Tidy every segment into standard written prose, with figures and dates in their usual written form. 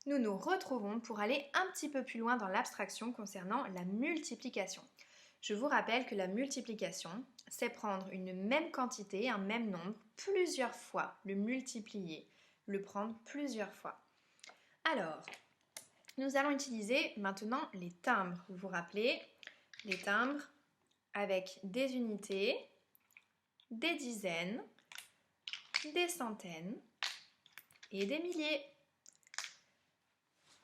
nous nous retrouvons pour aller un petit peu plus loin dans l'abstraction concernant la multiplication. Je vous rappelle que la multiplication, c'est prendre une même quantité, un même nombre, plusieurs fois, le multiplier, le prendre plusieurs fois. Alors, nous allons utiliser maintenant les timbres. Vous vous rappelez, les timbres avec des unités, des dizaines, des centaines et des milliers.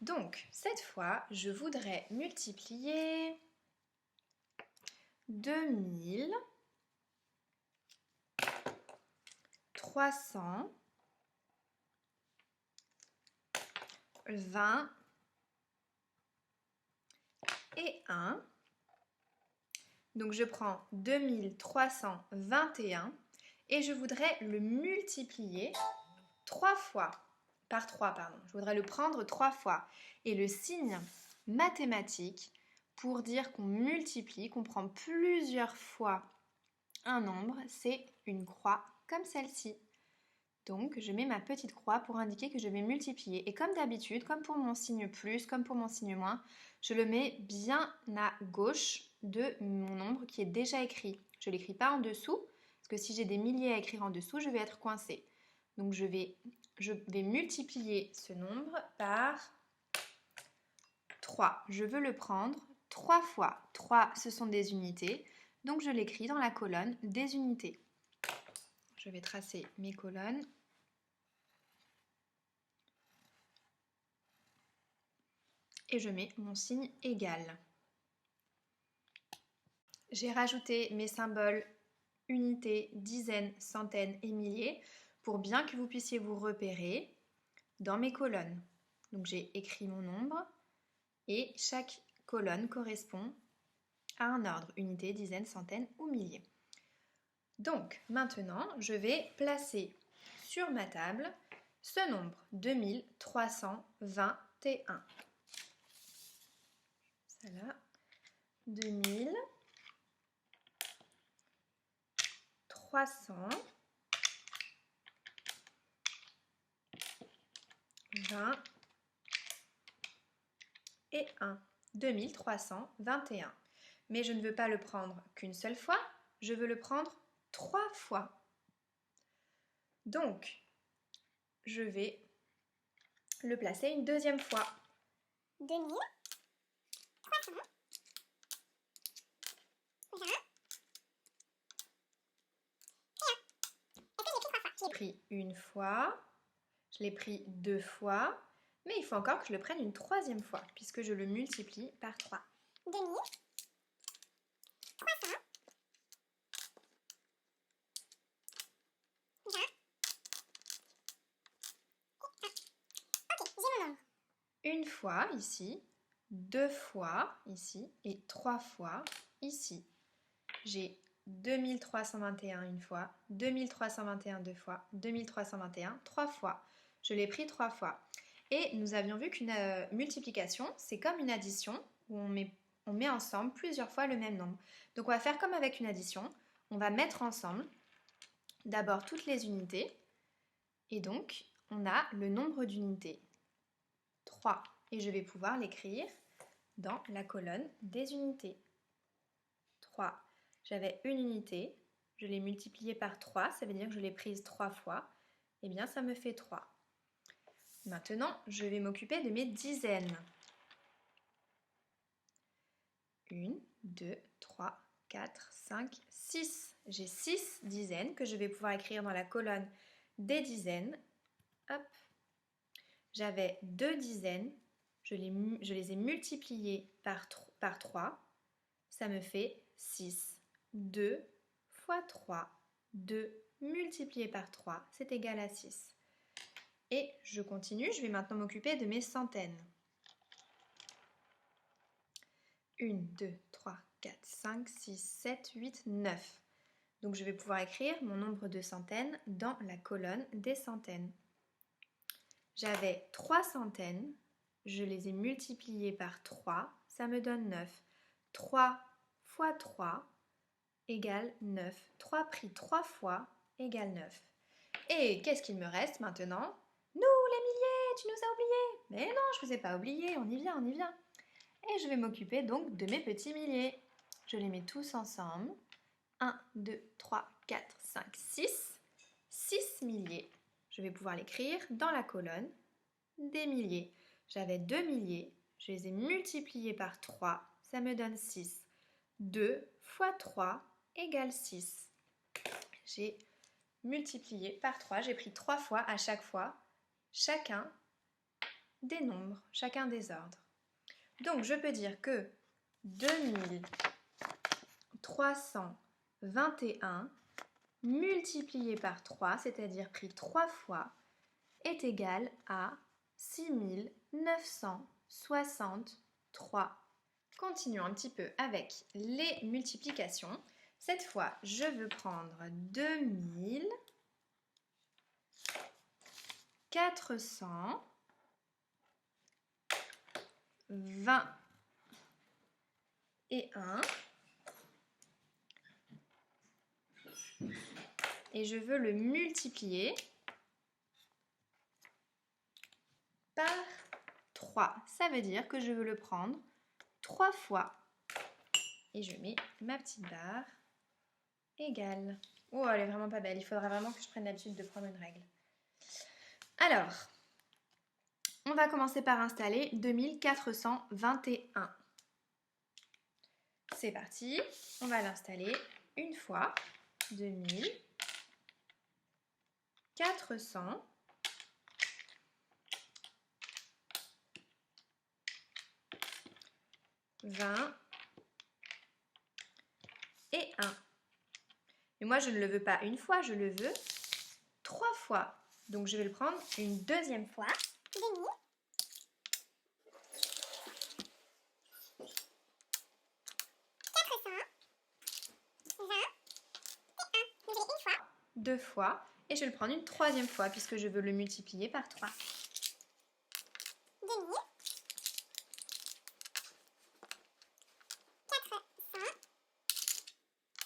Donc, cette fois, je voudrais multiplier 2321. Donc, je prends 2321 et je voudrais le multiplier par 3, pardon. Je voudrais le prendre 3 fois. Et le signe mathématique pour dire qu'on multiplie, qu'on prend plusieurs fois un nombre, c'est une croix comme celle-ci. Donc, je mets ma petite croix pour indiquer que je vais multiplier. Et comme d'habitude, comme pour mon signe plus, comme pour mon signe moins, je le mets bien à gauche de mon nombre qui est déjà écrit. Je ne l'écris pas en dessous, parce que si j'ai des milliers à écrire en dessous, je vais être coincée. Donc, je vais multiplier ce nombre par 3. Je veux le prendre 3 fois. 3, ce sont des unités. Donc, je l'écris dans la colonne des unités. Je vais tracer mes colonnes. Et je mets mon signe égal. J'ai rajouté mes symboles unités, dizaines, centaines et milliers pour bien que vous puissiez vous repérer dans mes colonnes. Donc j'ai écrit mon nombre et chaque colonne correspond à un ordre, unité, dizaines, centaines ou milliers. Donc maintenant, je vais placer sur ma table ce nombre, 2321. Ça là, 2321. Et 2321. Mais je ne veux pas le prendre qu'une seule fois, je veux le prendre 3 fois. Donc, je vais le placer une deuxième fois. 2321. Je l'ai pris une fois, je l'ai pris 2 fois, mais il faut encore que je le prenne une troisième fois, puisque je le multiplie par 3. 2300. Ok, j'ai mon nombre. Une fois ici, 2 fois ici et 3 fois ici. J'ai 2321 une fois, 2321 deux fois, 2321 trois fois. Je l'ai pris 3 fois. Et nous avions vu qu'une multiplication, c'est comme une addition où on met ensemble plusieurs fois le même nombre. Donc on va faire comme avec une addition. On va mettre ensemble d'abord toutes les unités. Et donc, on a le nombre d'unités, 3. Et je vais pouvoir l'écrire dans la colonne des unités. 3. J'avais une unité, je l'ai multipliée par 3, ça veut dire que je l'ai prise 3 fois. Eh bien, ça me fait 3. Maintenant, je vais m'occuper de mes dizaines. 1, 2, 3, 4, 5, 6. J'ai 6 dizaines que je vais pouvoir écrire dans la colonne des dizaines. Hop. J'avais 2 dizaines, je les ai multipliées par 3. Ça me fait 6. 2 fois 3, 2 multiplié par 3, c'est égal à 6. Et je continue, je vais maintenant m'occuper de mes centaines. 1, 2, 3, 4, 5, 6, 7, 8, 9. Donc je vais pouvoir écrire mon nombre de centaines dans la colonne des centaines. J'avais 3 centaines, je les ai multipliées par 3, ça me donne 9. 3 fois 3 égale 9. 3 pris 3 fois égale 9. Et qu'est-ce qu'il me reste maintenant? Nous, les milliers, tu nous as oubliés. Mais non, je ne vous ai pas oubliés, on y vient, on y vient. Et je vais m'occuper donc de mes petits milliers. Je les mets tous ensemble. 1, 2, 3, 4, 5, 6. 6 milliers. Je vais pouvoir l'écrire dans la colonne des milliers. J'avais 2 milliers, je les ai multipliés par 3, ça me donne 6. 2 fois 3 égale 6. J'ai multiplié par 3, j'ai pris 3 fois à chaque fois chacun des nombres, chacun des ordres. Donc je peux dire que 2321 multiplié par 3, c'est-à-dire pris 3 fois, est égal à 6963. Continuons un petit peu avec les multiplications. Cette fois, je veux prendre 2421 et je veux le multiplier par 3. Ça veut dire que je veux le prendre 3 fois. Et je mets ma petite barre égale. Oh, elle est vraiment pas belle. Il faudra vraiment que je prenne l'habitude de prendre une règle. Alors, on va commencer par installer 2421. C'est parti. On va l'installer une fois. 2400. Et 1. Et moi, je ne le veux pas une fois, je le veux 3 fois. Donc, je vais le prendre une deuxième fois. Demi. 420 et 1. Donc, j'ai une fois. 2 fois. Et je vais le prendre une troisième fois puisque je veux le multiplier par 3. Demi. 420 et 1.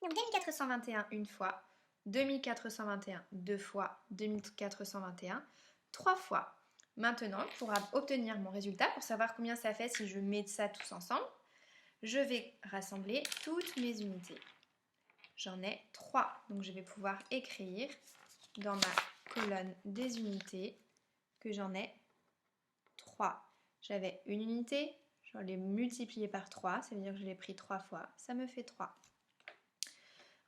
Donc 2421 une fois, 2421 deux fois, 2421 trois fois. Maintenant, pour obtenir mon résultat, pour savoir combien ça fait si je mets ça tous ensemble, je vais rassembler toutes mes unités. J'en ai 3, donc je vais pouvoir écrire dans ma colonne des unités que j'en ai 3. J'avais une unité, je l'ai multipliée par 3, ça veut dire que je l'ai pris 3 fois, ça me fait 3.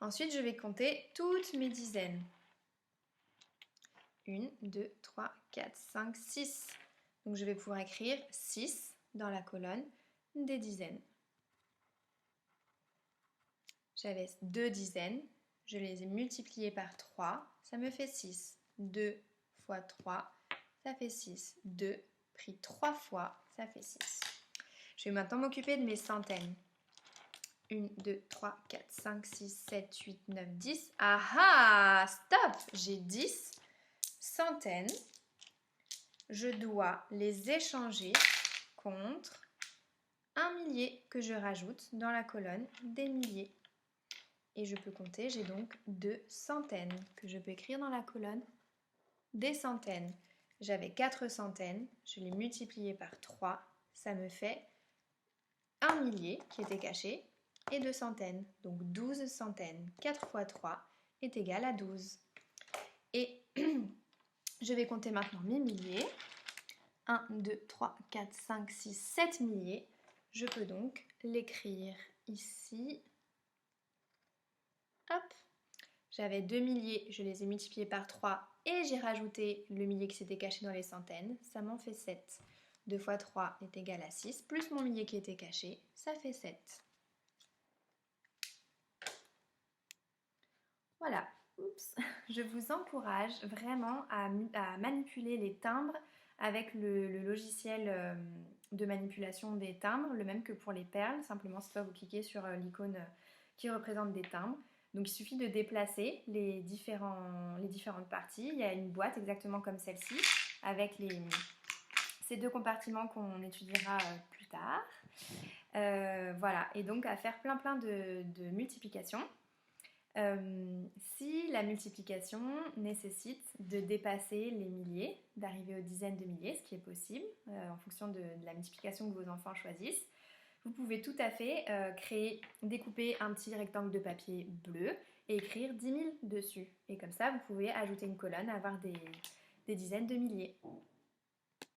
Ensuite, je vais compter toutes mes dizaines. 1, 2, 3, 4, 5, 6. Donc, je vais pouvoir écrire 6 dans la colonne des dizaines. J'avais 2 dizaines, je les ai multipliées par 3, ça me fait 6. 2 fois 3, ça fait 6. 2 pris 3 fois, ça fait 6. Je vais maintenant m'occuper de mes centaines. 1, 2, 3, 4, 5, 6, 7, 8, 9, 10. Ah ah, stop! J'ai 10 centaines. Je dois les échanger contre un millier que je rajoute dans la colonne des milliers. Et je peux compter, j'ai donc 2 centaines que je peux écrire dans la colonne des centaines. J'avais 4 centaines, je les multiplié par 3, ça me fait un millier qui était caché et 2 centaines, donc 12 centaines. 4 fois 3 est égal à 12. Et je vais compter maintenant mes milliers. 1, 2, 3, 4, 5, 6, 7 milliers. Je peux donc l'écrire ici. Hop. J'avais 2 milliers, je les ai multipliés par 3 et j'ai rajouté le millier qui s'était caché dans les centaines. Ça m'en fait 7. 2 fois 3 est égal à 6, plus mon millier qui était caché, ça fait 7. Voilà. Oups. Je vous encourage vraiment à manipuler les timbres avec le logiciel de manipulation des timbres, le même que pour les perles. Simplement, cette fois, vous cliquez sur l'icône qui représente des timbres. Donc, il suffit de déplacer les différentes parties. Il y a une boîte exactement comme celle-ci, avec ces 2 compartiments qu'on étudiera plus tard. Voilà, et donc à faire plein de multiplications. Si la multiplication nécessite de dépasser les milliers, d'arriver aux dizaines de milliers, ce qui est possible en fonction de la multiplication que vos enfants choisissent, vous pouvez tout à fait découper un petit rectangle de papier bleu et écrire 10 000 dessus. Et comme ça, vous pouvez ajouter une colonne, avoir des dizaines de milliers.